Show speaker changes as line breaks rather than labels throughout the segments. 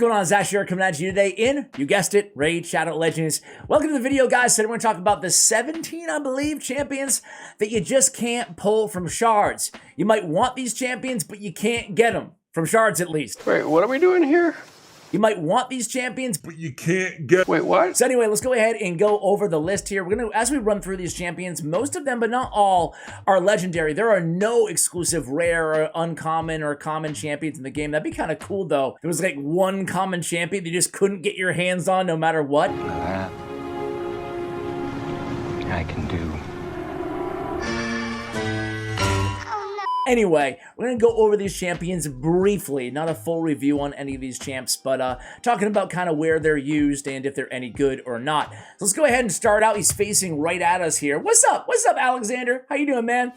going on? Zach here coming at you today in, you guessed it, Raid Shadow Legends. Welcome to the video, guys. Today we're going to talk about the 17, I believe, champions that you just can't pull from Shards. You might want these champions, but you can't get them. From Shards, at least.
Wait, what are we doing here?
You might want these champions,
but you can't get...
Wait, what?
So anyway, let's go ahead and go over the list here. We're gonna, as we run through these champions, most of them, but not all, are legendary. There are no exclusive rare or uncommon or common champions in the game. That'd be kind of cool, though. There was like one common champion that you just couldn't get your hands on no matter what.
That I can do.
Anyway, we're going to go over these champions briefly, not a full review on any of these champs, but talking about kind of where they're used and if they're any good or not. So let's go ahead and start out. He's facing right at us here. What's up? What's up, Alexander? How you doing, man?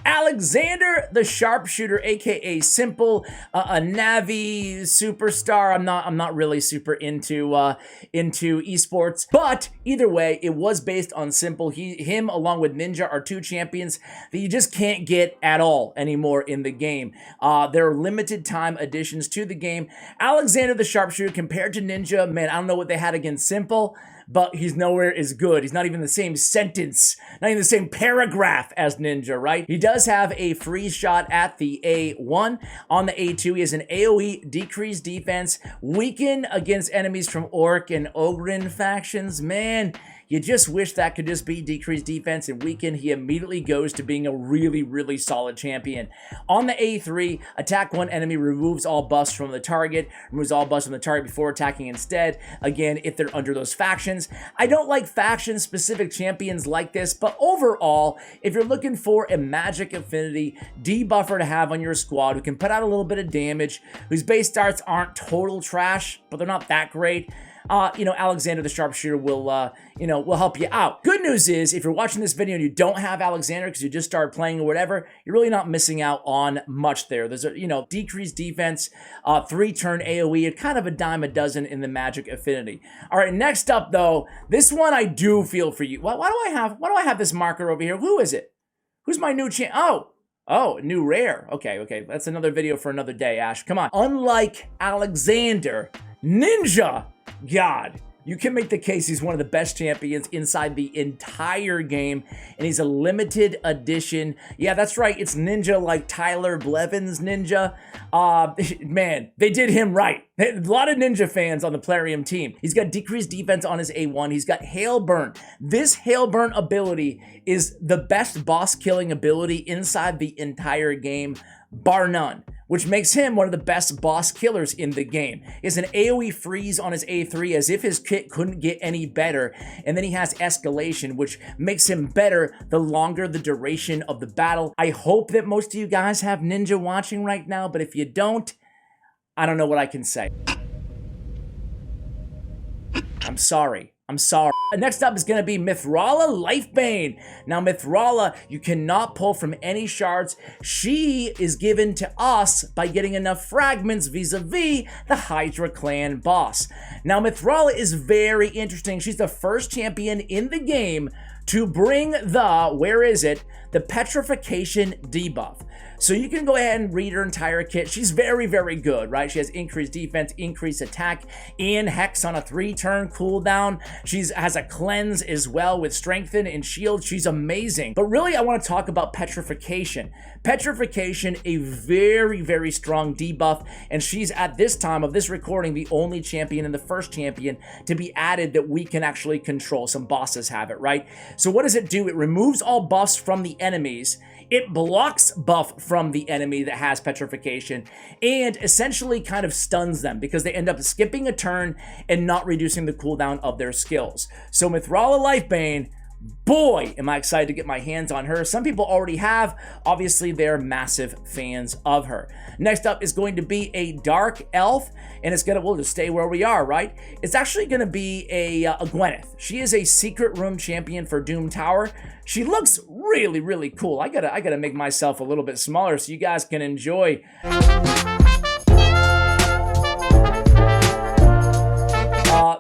Alexander the Sharpshooter, aka Simple, a Navi superstar. I'm not really super into esports, but either way, it was based on Simple. Him along with Ninja are two champions that you just can't get at all anymore in the game. There are limited time additions to the game. Alexander the Sharpshooter compared to Ninja, man, I don't know what they had against Simple, but he's nowhere as good. He's not even the same sentence, not even the same paragraph as Ninja, right? He does have a freeze shot at the A1. On the A2, he has an AoE, decreased defense, weaken against enemies from Orc and Ogryn factions. Man, you just wish that could just be decreased defense and weaken. He immediately goes to being a really, really solid champion. On the A3, attack one enemy, removes all buffs from the target, removes all buffs from the target before attacking instead. Again, if they're under those factions. I don't like faction-specific champions like this, but overall, if you're looking for a magic affinity debuffer to have on your squad who can put out a little bit of damage, whose base starts aren't total trash, but they're not that great, Alexander the Sharpshooter will help you out. Good news is, if you're watching this video and you don't have Alexander because you just started playing or whatever, you're really not missing out on much there. There's a, decreased defense, 3-turn AoE, kind of a dime a dozen in the magic affinity. All right, next up though, this one I do feel for you. Why do I have this marker over here? Who is it? Who's my new champ? Oh, new rare. Okay. That's another video for another day, Ash. Come on. Unlike Alexander, Ninja, God, you can make the case he's one of the best champions inside the entire game, and he's a limited edition. Yeah, that's right. It's Ninja like Tyler Blevins Ninja. Man, they did him right. A lot of Ninja fans on the Plarium team. He's got decreased defense on his A1. He's got Hail Burn. This Hail Burn ability is the best boss killing ability inside the entire game, bar none, which makes him one of the best boss killers in the game. He has an AoE freeze on his A3 as if his kit couldn't get any better, and then he has escalation, which makes him better the longer the duration of the battle. I hope that most of you guys have Ninja watching right now, but if you don't, I don't know what I can say. I'm sorry. Next up is going to be Mithrala Lifebane. Now, Mithrala, you cannot pull from any shards. She is given to us by getting enough fragments vis-a-vis the Hydra clan boss. Now, Mithrala is very interesting. She's the first champion in the game to bring the petrification debuff. So you can go ahead and read her entire kit. She's very, very good, right? She has increased defense, increased attack, and Hex on a 3-turn cooldown. She has a cleanse as well with strengthen and shield. She's amazing. But really, I want to talk about petrification. Petrification, a very, very strong debuff, and she's at this time of this recording the only champion and the first champion to be added that we can actually control. Some bosses have it, right? So what does it do? It removes all buffs from the enemies. It blocks buff from the enemy that has petrification and essentially kind of stuns them because they end up skipping a turn and not reducing the cooldown of their skills. So Mithrala Lifebane, boy, am I excited to get my hands on her. Some people already have. Obviously, they're massive fans of her. Next up is going to be a Dark Elf, and it's we'll just stay where we are, right? It's actually going to be a Gweneth. She is a secret room champion for Doom Tower. She looks really, really cool. I gotta make myself a little bit smaller so you guys can enjoy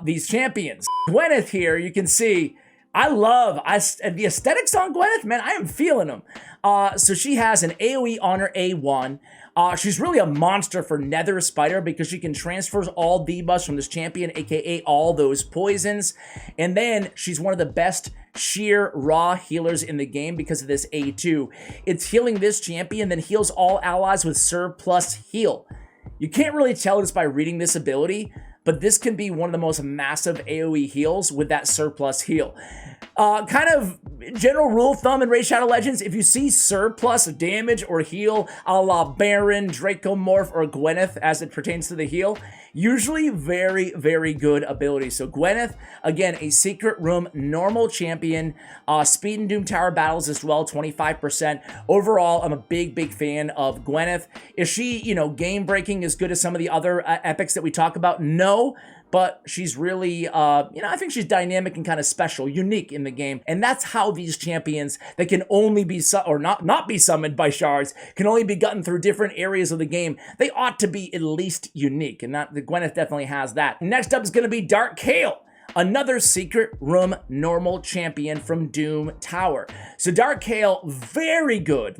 these champions. Gweneth here, you can see, The aesthetics on Gweneth, man, I am feeling them. So she has an AoE on her A1. She's really a monster for Nether Spider because she can transfer all debuffs from this champion, aka all those poisons. And then she's one of the best sheer raw healers in the game because of this A2. It's healing this champion, then heals all allies with Serve plus heal. You can't really tell this by reading this ability, but this can be one of the most massive AoE heals with that surplus heal. Kind of general rule of thumb in Raid Shadow Legends, if you see surplus damage or heal a la Baron, Dracomorph, or Gweneth as it pertains to the heal, usually very, very good ability. So Gweneth, again, a secret room normal champion, speed and Doom Tower battles as well, 25%. Overall, I'm a big, big fan of Gweneth. Is she, game breaking as good as some of the other epics that we talk about? No. But she's really, I think she's dynamic and kind of special, unique in the game. And that's how these champions that can only be, not be summoned by shards, can only be gotten through different areas of the game. They ought to be at least unique. And the Gweneth definitely has that. Next up is going to be Dark Kale, another secret room normal champion from Doom Tower. So Dark Kale, very good.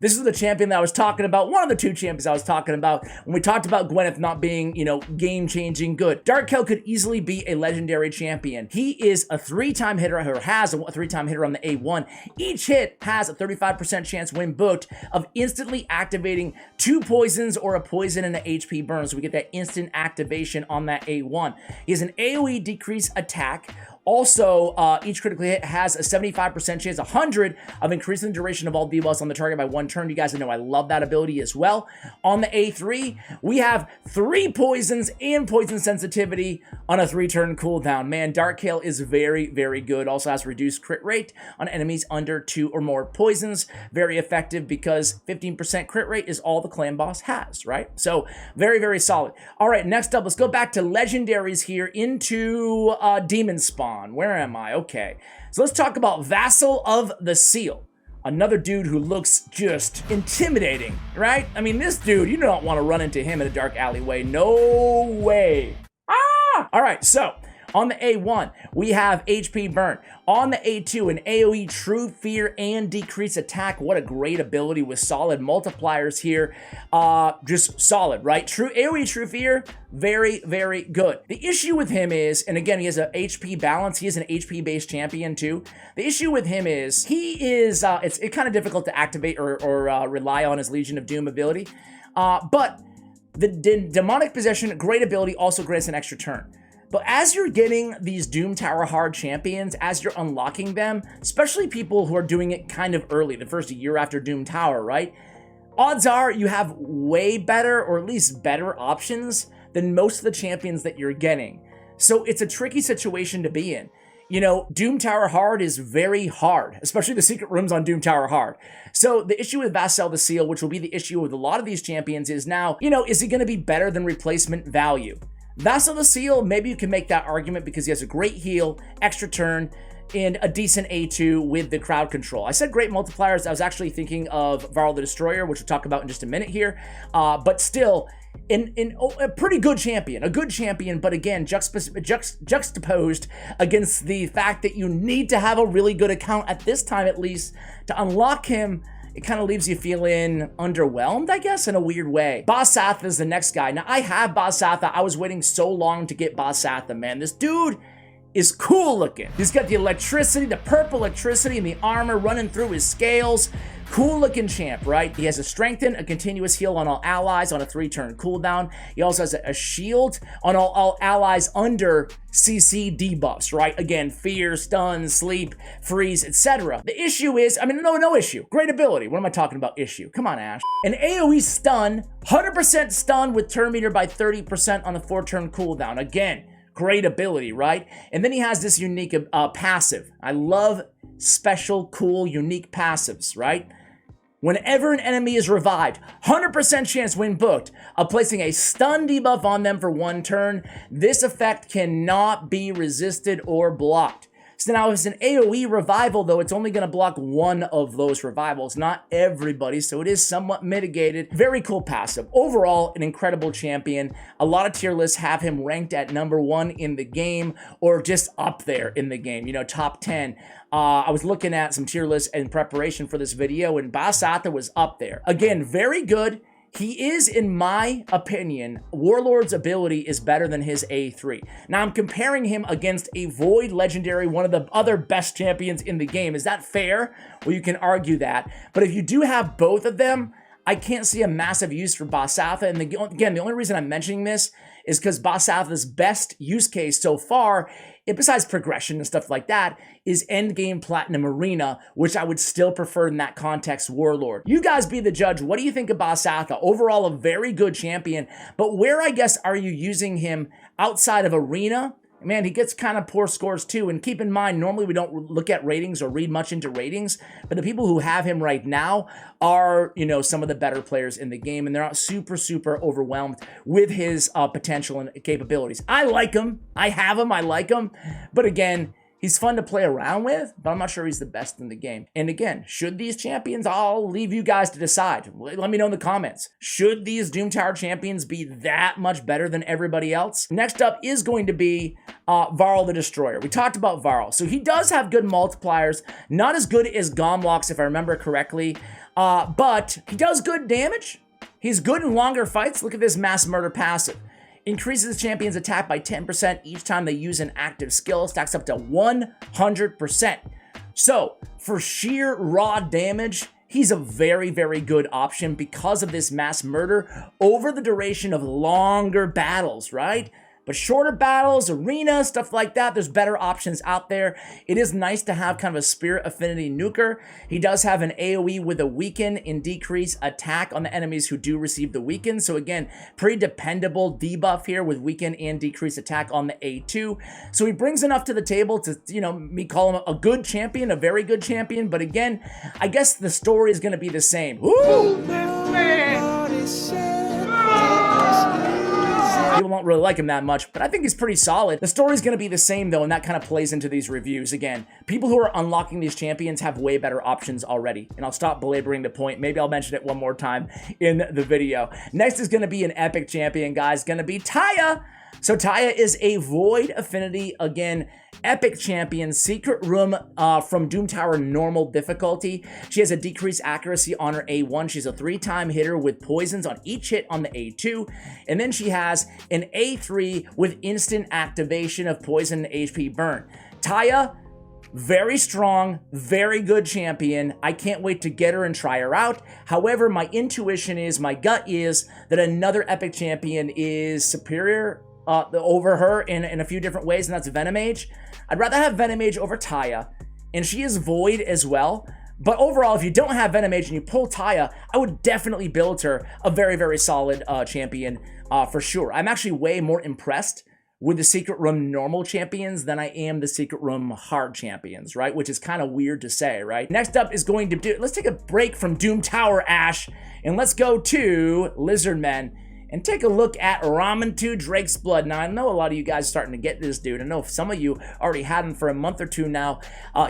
This is the champion that I was talking about, one of the two champions I was talking about when we talked about Gweneth not being, game-changing good. Dark Kale could easily be a legendary champion. He is a 3-time hitter, or has a 3-time hitter on the A1. Each hit has a 35% chance when booked of instantly activating 2 poisons or a poison and an HP burn. So we get that instant activation on that A1. He has an AoE decrease attack. Also, each critical hit has a 75% chance, 100, of increasing the duration of all debuffs on the target by 1 turn. You guys know I love that ability as well. On the A3, we have 3 poisons and poison sensitivity on a 3-turn cooldown. Man, Dark Kale is very, very good. Also has reduced crit rate on enemies under 2 or more poisons. Very effective because 15% crit rate is all the clan boss has, right? So, very, very solid. All right, next up, let's go back to legendaries here into Demon Spawn. Where am I? Okay. So let's talk about Vassal of the Seal. Another dude who looks just intimidating, right? I mean, this dude, you don't want to run into him in a dark alleyway. No way. All right, so on the A1, we have HP burn. On the A2, an AoE True Fear and decrease attack. What a great ability with solid multipliers here. Just solid, right? AoE True Fear, very, very good. The issue with him is, and again, he has an HP balance. He is an HP-based champion too. The issue with him is, it's kind of difficult to activate or rely on his Legion of Doom ability. But the Demonic Possession, great ability, also grants an extra turn. But as you're getting these Doom Tower hard champions, as you're unlocking them, especially people who are doing it kind of early, the first year after Doom Tower, right? Odds are you have way better, or at least better options than most of the champions that you're getting. So it's a tricky situation to be in. Doom Tower hard is very hard, especially the secret rooms on Doom Tower hard. So the issue with Vassal the Seal, which will be the issue with a lot of these champions, is now, is he going to be better than replacement value? Vassal the Seal, maybe you can make that argument because he has a great heal, extra turn, and a decent A2 with the crowd control. I said great multipliers. I was actually thinking of Varl the Destroyer, which we'll talk about in just a minute here. But still, a pretty good champion. A good champion, but again, juxtaposed against the fact that you need to have a really good account at this time at least to unlock him. It kind of leaves you feeling underwhelmed, I guess, in a weird way. Basath is the next guy. Now, I have Basath. I was waiting so long to get Basath, man. This dude is cool looking. He's got the electricity, the purple electricity, and the armor running through his scales. Cool looking champ, right? He has a strengthen, a continuous heal on all allies on a 3-turn cooldown. He also has a shield on all allies under CC debuffs, right? Again, fear, stun, sleep, freeze, etc. The issue is, no issue. Great ability. What am I talking about? Issue. Come on, Ash. An AoE stun, 100% stun with turn meter by 30% on the 4-turn cooldown. Again, great ability, right? And then he has this unique passive. I love special, cool, unique passives, right? Whenever an enemy is revived, 100% chance when booked of placing a stun debuff on them for 1 turn. This effect cannot be resisted or blocked. So now if it's an AoE revival, though, it's only going to block one of those revivals, not everybody, so it is somewhat mitigated. Very cool passive. Overall, an incredible champion. A lot of tier lists have him ranked at #1 in the game, or just up there in the game, you know, top 10. I was looking at some tier lists in preparation for this video, and Basath was up there. Again, very good. He is, in my opinion, Warlord's ability is better than his A3. Now, I'm comparing him against a Void Legendary, one of the other best champions in the game. Is that fair? Well, you can argue that. But if you do have both of them, I can't see a massive use for Basath. And again, the only reason I'm mentioning this is because Basath's best use case so far, besides progression and stuff like that, is endgame Platinum Arena, which I would still prefer in that context Warlord. You guys be the judge. What do you think of Basath? Overall, a very good champion, but where, I guess, are you using him outside of Arena? Man, he gets kind of poor scores too, and keep in mind, normally we don't look at ratings or read much into ratings, but the people who have him right now are, you know, some of the better players in the game, and they're not super, super overwhelmed with his potential and capabilities. I like him. I have him. I like him. But again, he's fun to play around with, but I'm not sure he's the best in the game. And again, should these champions, I'll leave you guys to decide. Let me know in the comments. Should these Doom Tower champions be that much better than everybody else? Next up is going to be Varl the Destroyer. We talked about Varl. So he does have good multipliers, not as good as Gamlock's if I remember correctly, but he does good damage. He's good in longer fights. Look at this mass murder passive. Increases the champion's attack by 10% each time they use an active skill. Stacks up to 100%. So, for sheer raw damage, he's a very, very good option because of this mass murder over the duration of longer battles, right? But shorter battles, arena, stuff like that, there's better options out there. It is nice to have kind of a spirit affinity nuker. He does have an AoE with a weaken and decrease attack on the enemies who do receive the weaken. So again, pretty dependable debuff here with weaken and decrease attack on the A2. So he brings enough to the table to, you know, me call him a good champion, a very good champion. But again, I guess the story is going to be the same. Woo! People don't really like him that much, but I think he's pretty solid. The story's going to be the same, though, and that kind of plays into these reviews. Again, people who are unlocking these champions have way better options already, and I'll stop belaboring the point. Maybe I'll mention it one more time in the video. Next is going to be an epic champion, guys. Going to be Taya. So Taya is a Void Affinity, again, epic champion, secret room from Doom Tower normal difficulty. She has a decreased accuracy on her A1. She's a 3-time hitter with poisons on each hit on the A2. And then she has an A3 with instant activation of poison and HP burn. Taya, very strong, very good champion. I can't wait to get her and try her out. However, my intuition is, my gut is that another epic champion is superior over her in a few different ways, and that's Venomage. I'd rather have Venomage over Taya, and she is Void as well. But overall, if you don't have Venomage and you pull Taya, I would definitely build her a very, very solid champion for sure. I'm actually way more impressed with the Secret Room normal champions than I am the Secret Room hard champions, right? Which is kind of weird to say, right? Next up is going to do, let's take a break from Doom Tower, Ash, and let's go to Lizardmen and take a look at Ramen 2 Drake's Blood. Now, I know a lot of you guys are starting to get this dude. I know some of you already had him for a month or two now.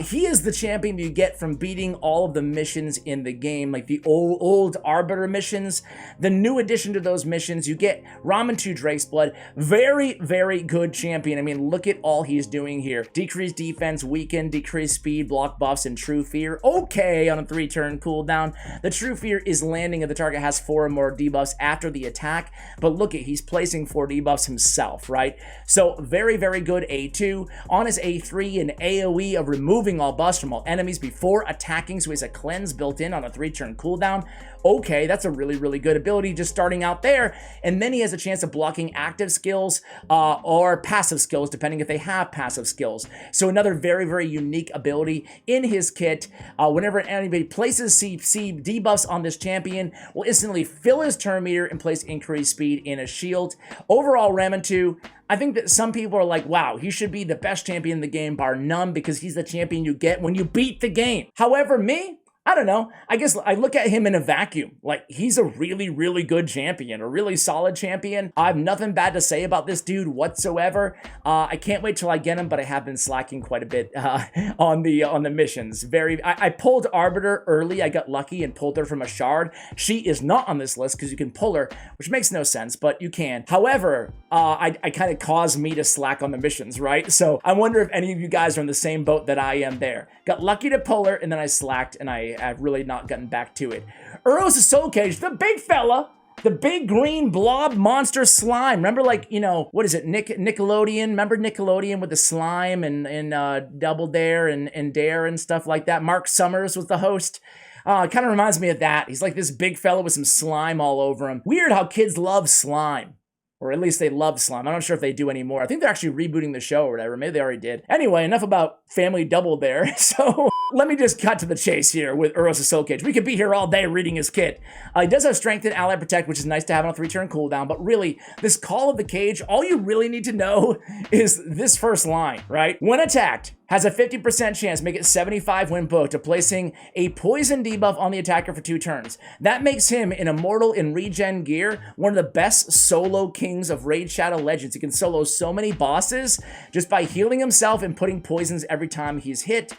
He is the champion you get from beating all of the missions in the game, like the old Arbiter missions. The new addition to those missions, you get Ramen 2 Drake's Blood. Very, very good champion. I mean, look at all he's doing here. Decreased defense, weaken, decreased speed, block buffs, and True Fear. Okay, on a 3-turn cooldown. The True Fear is landing if the target has 4 or more debuffs after the attack. But look at, he's placing 4 debuffs himself, right? So very, very good A2. On his A3, an AoE of removing all buffs from all enemies before attacking, so he has a cleanse built in on a 3-turn cooldown. Okay, that's a really, really good ability just starting out there. And then he has a chance of blocking active skills or passive skills, depending if they have passive skills. So another very, very unique ability in his kit. Whenever anybody places CC debuffs on this champion, will instantly fill his turn meter and place increased speed in a shield. Overall, Ramen 2, I think that some people are like, wow, he should be the best champion in the game, bar none, because he's the champion you get when you beat the game. However, me, I don't know. I guess I look at him in a vacuum. Like, he's a really, really good champion, a really solid champion. I have nothing bad to say about this dude whatsoever. I can't wait till I get him, but I have been slacking quite a bit on the missions. I pulled Arbiter early. I got lucky and pulled her from a shard. She is not on this list because you can pull her, which makes no sense, but you can. However, I kind of caused me to slack on the missions, right? So I wonder if any of you guys are in the same boat that I am there. Got lucky to pull her, and then I slacked, and I've really not gotten back to it. Earls the Soul Cage, the big fella, the big green blob monster slime. Remember, like, you know, what is it, Nickelodeon? Remember Nickelodeon with the slime and Double Dare and Dare and stuff like that? Mark Summers was the host. It kind of reminds me of that. He's like this big fella with some slime all over him. Weird how kids love slime. Or at least they love slime. I'm not sure if they do anymore. I think they're actually rebooting the show or whatever. Maybe they already did. Anyway, enough about Family Double there. So let me just cut to the chase here with Earls the Soul Cage. We could be here all day reading his kit. He does have Strength and Ally Protect, which is nice to have on a 3-turn cooldown. But really, this Call of the Cage, all you really need to know is this first line, right? When attacked, has a 50% chance, make it 75 when booked, of placing a poison debuff on the attacker for 2 turns. That makes him an immortal in regen gear, one of the best solo kings of Raid Shadow Legends. He can solo so many bosses just by healing himself and putting poisons every time he's hit.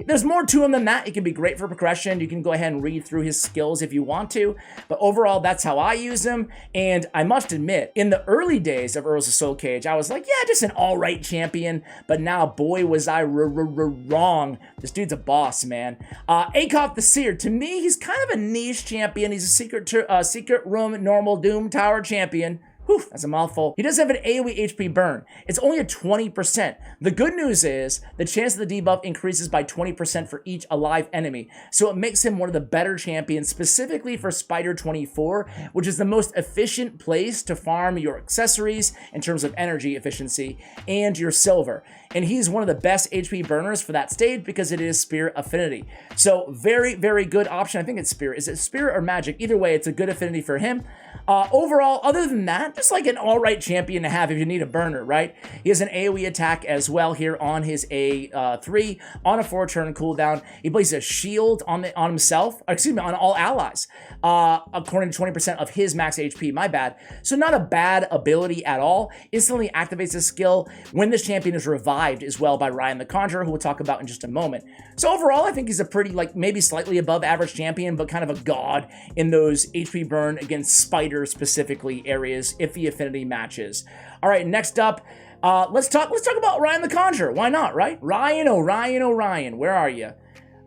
There's more to him than that. It can be great for progression. You can go ahead and read through his skills if you want to. But overall, that's how I use him. And I must admit, in the early days of Earls the Soul Cage, I was like, yeah, just an all-right champion. But now, boy, was I wrong. This dude's a boss, man. Vassal the Seal. To me, he's kind of a niche champion. He's a secret room normal Doom Tower champion. Whew, that's a mouthful. He does have an AoE HP burn. It's only a 20%. The good news is the chance of the debuff increases by 20% for each alive enemy. So it makes him one of the better champions, specifically for Spider 24, which is the most efficient place to farm your accessories in terms of energy efficiency and your silver. And he's one of the best HP burners for that stage because it is Spirit Affinity. So very, very good option. I think it's Spirit. Is it Spirit or Magic? Either way, it's a good affinity for him. Overall, other than that, just like an all-right champion to have if you need a burner, right? He has an AoE attack as well here on his A3 on a 4-turn cooldown. He places a shield on himself, excuse me, on all allies, according to 20% of his max HP. My bad. So not a bad ability at all. Instantly activates his skill when this champion is revived as well by Ryan the Conjurer, who we'll talk about in just a moment. So overall, I think he's a pretty, like, maybe slightly above average champion, but kind of a god in those HP burn against Spider specifically areas if the affinity matches. All right, next up, let's talk about Ryan the Conjurer. Why not, right? Ryan, oh Ryan, oh Ryan, where are you?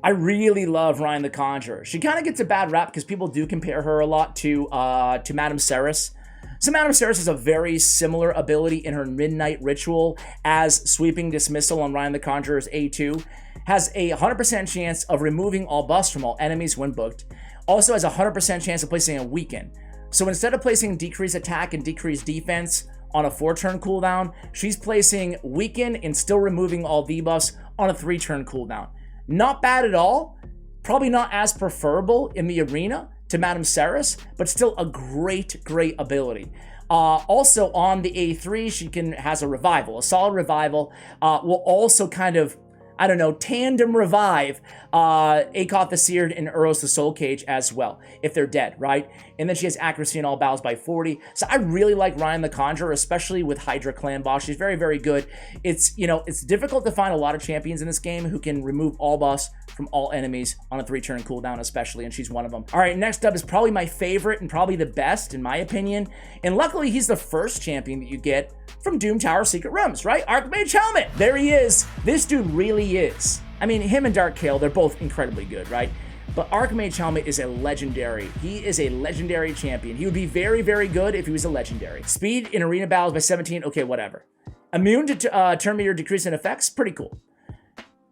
I really love Ryan the Conjurer. She kind of gets a bad rap because people do compare her a lot to Madame Ceres. So Madame Ceres has a very similar ability in her Midnight Ritual as Sweeping Dismissal on Ryan the Conjurer's A2. Has a 100% chance of removing all buffs from all enemies when booked. Also has a 100% chance of placing a weaken. So instead of placing decreased attack and decreased defense on a 4-turn cooldown, she's placing weaken and still removing all debuffs on a 3-turn cooldown. Not bad at all. Probably not as preferable in the arena to Madame Ceres, but still a great ability. Also on the A3, she has a revival, a solid revival. Will also kind of, I don't know, tandem revive Vassal the Seal and Earls the Soul Cage as well, if they're dead, right? And then she has accuracy in all battles by 40. So I really like Ryan the Conjurer, especially with Hydra Clan boss. She's very, very good. It's, you know, it's difficult to find a lot of champions in this game who can remove all buffs from all enemies on a 3-turn cooldown especially, and she's one of them. All right, next up is probably my favorite and probably the best in my opinion. And luckily, he's the first champion that you get from Doom Tower Secret Rooms, right? Archmage Helmet. There he is. This dude really is. I mean, him and Dark Kale, they're both incredibly good, right? But Archmage Helmet is a legendary. He is a legendary champion. He would be very, very good if he was a legendary. Speed in arena battles by 17, okay, whatever. Immune to turn meter decrease in effects, pretty cool.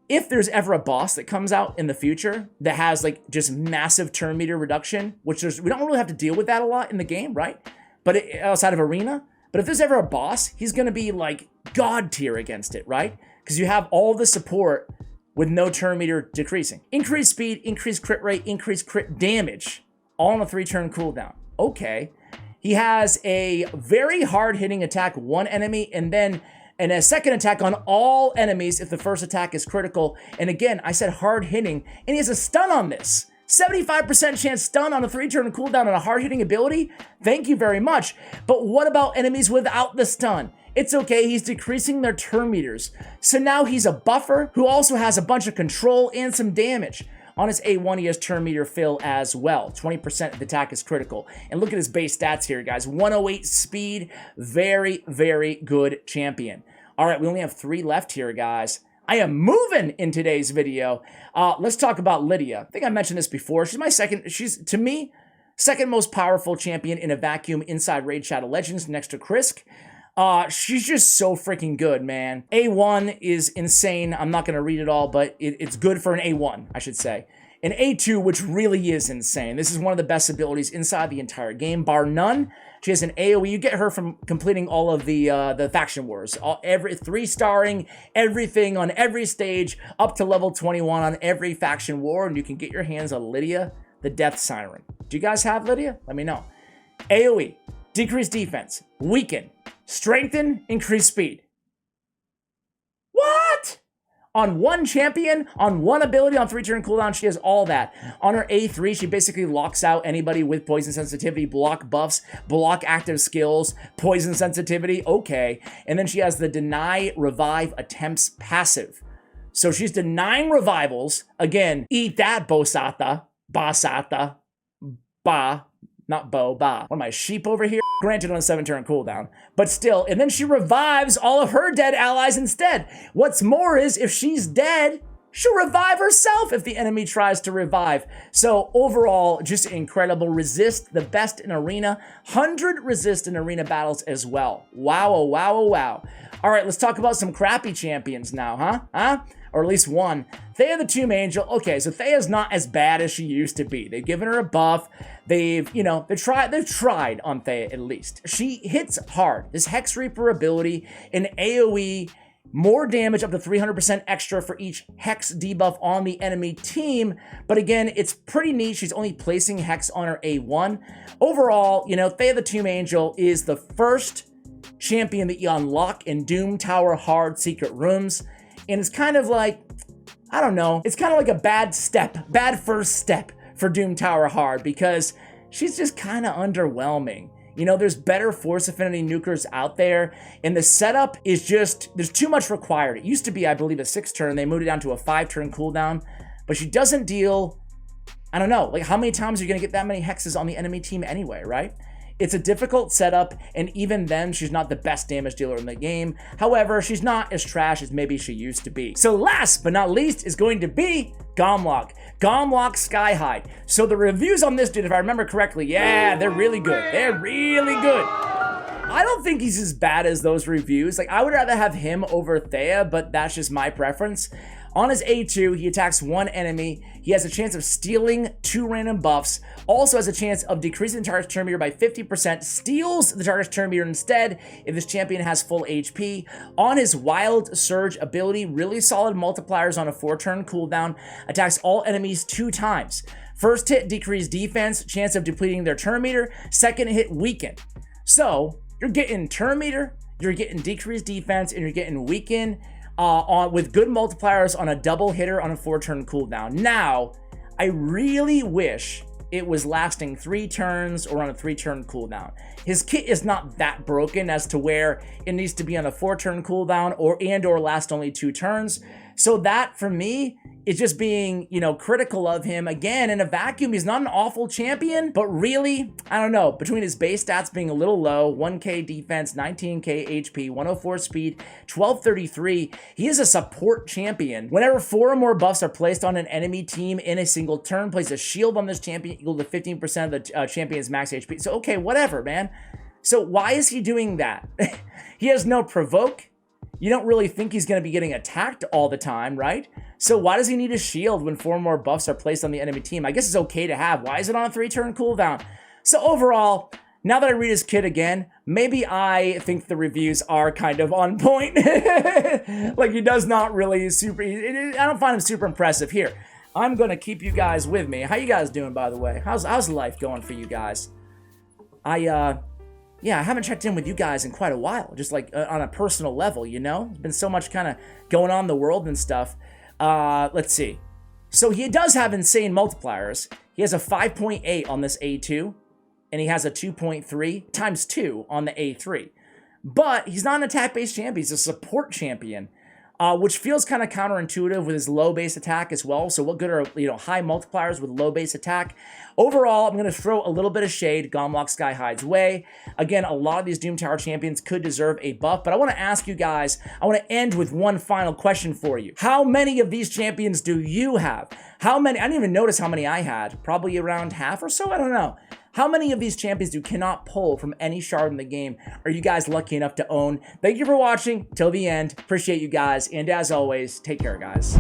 If there's ever a boss that comes out in the future that has like just massive turn meter reduction, which we don't really have to deal with that a lot in the game, right? But outside of arena, but if there's ever a boss, he's gonna be like god tier against it, right? Because you have all the support with no turn meter decreasing. Increased speed, increased crit rate, increased crit damage, all on a 3-turn cooldown. Okay. He has a very hard-hitting attack, one enemy, and then And a second attack on all enemies if the first attack is critical. And again, I said hard hitting, and he has a stun on this. 75% chance stun on a 3-turn cooldown on a hard hitting ability? Thank you very much. But what about enemies without the stun? It's okay, he's decreasing their turn meters. So now he's a buffer who also has a bunch of control and some damage. On his A1, he has turn meter fill as well. 20% of the attack is critical. And look at his base stats here, guys. 108 speed, very, very good champion. All right, we only have 3 left here, guys. I am moving in today's video. Let's talk about Lydia. I think I mentioned this before. She's, to me, second most powerful champion in a vacuum inside Raid Shadow Legends next to Krisk. She's just so freaking good, man. A1 is insane. I'm not going to read it all, but it's good for an A1, I should say. An A2, which really is insane. This is one of the best abilities inside the entire game, bar none. She has an AoE. You get her from completing all of the faction wars. Every 3-starring everything on every stage up to level 21 on every faction war, and you can get your hands on Lydia, the Death Siren. Do you guys have Lydia? Let me know. AoE, decrease defense, weaken, strengthen, increase speed. What? On one champion, on one ability, on 3-turn cooldown, she has all that. On her A3, she basically locks out anybody with poison sensitivity, block buffs, block active skills, poison sensitivity, okay. And then she has the deny revive attempts passive. So she's denying revivals. Again, eat that, Basath, not Bo, Ba. What am I, sheep over here? Granted on a 7-turn cooldown, but still. And then she revives all of her dead allies instead. What's more is if she's dead, she'll revive herself if the enemy tries to revive. So overall, just incredible. Resist, the best in arena. 100 resist in arena battles as well. Wow, oh, wow, oh, wow. All right, let's talk about some crappy champions now, huh? Or at least one. Taya the Tomb Angel. Okay, so Thaya's not as bad as she used to be. They've given her a buff. They've tried on Taya at least. She hits hard. This Hex Reaper ability, an AoE, more damage up to 300% extra for each Hex debuff on the enemy team. But again, it's pretty neat. She's only placing Hex on her A1. Overall, Taya the Tomb Angel is the first champion that you unlock in Doom Tower Hard Secret Rooms. And it's kind of like, I don't know, it's kind of like a bad first step for Doom Tower Hard because she's just kind of underwhelming. There's better Force Affinity nukers out there, and the setup is just, there's too much required. It used to be, I believe, a 6-turn. They moved it down to a 5-turn cooldown, but she doesn't deal, I don't know, like how many times are you going to get that many hexes on the enemy team anyway, right? It's a difficult setup, and even then, she's not the best damage dealer in the game. However, she's not as trash as maybe she used to be. So last but not least is going to be Gamlock. Gamlock Sky High. So the reviews on this dude, if I remember correctly, yeah, they're really good. They're really good. I don't think he's as bad as those reviews. Like, I would rather have him over Taya, but that's just my preference. On his A2, he attacks one enemy. He has a chance of stealing 2 random buffs. Also has a chance of decreasing the target's turn meter by 50%. Steals the target's turn meter instead if this champion has full HP. On his Wild Surge ability, really solid multipliers on a 4-turn cooldown. Attacks all enemies 2 times. First hit, decrease defense. Chance of depleting their turn meter. Second hit, weaken. So, you're getting turn meter, you're getting decreased defense, and you're getting weaken. With good multipliers on a double hitter on a 4-turn cooldown. Now, I really wish it was lasting 3 turns or on a 3-turn cooldown. His kit is not that broken as to where it needs to be on a 4-turn cooldown or last only 2 turns. So that, for me, is just being, critical of him. Again, in a vacuum, he's not an awful champion, but really, I don't know, between his base stats being a little low, 1k defense, 19k HP, 104 speed, 1233, he is a support champion. Whenever 4 or more buffs are placed on an enemy team in a single turn, place a shield on this champion equal to 15% of the champion's max HP. So, okay, whatever, man. So why is he doing that? He has no provoke. You don't really think he's going to be getting attacked all the time, right? So why does he need a shield when 4 more buffs are placed on the enemy team? I guess it's okay to have. Why is it on a 3-turn cooldown? So overall, now that I read his kit again, maybe I think the reviews are kind of on point. Like, he does not really I don't find him super impressive. Here, I'm going to keep you guys with me. How you guys doing, by the way? How's life going for you guys? yeah, I haven't checked in with you guys in quite a while, just like on a personal level, you know? There's been so much kind of going on in the world and stuff. Let's see. So he does have insane multipliers. He has a 5.8 on this A2, and he has a 2.3 times 2 on the A3. But he's not an attack-based champion, he's a support champion. Which feels kind of counterintuitive with his low base attack as well. So what good are, you know, high multipliers with low base attack? Overall, I'm going to throw a little bit of shade Gamlock Sky Hide's way. Again, a lot of these Doom Tower champions could deserve a buff, but I want to ask you guys, I want to end with one final question for you. How many of these champions do you have? How many? I didn't even notice how many I had. Probably around half or so, I don't know. How many of these champions you cannot pull from any shard in the game are you guys lucky enough to own? Thank you for watching till the end. Appreciate you guys. And as always, take care, guys.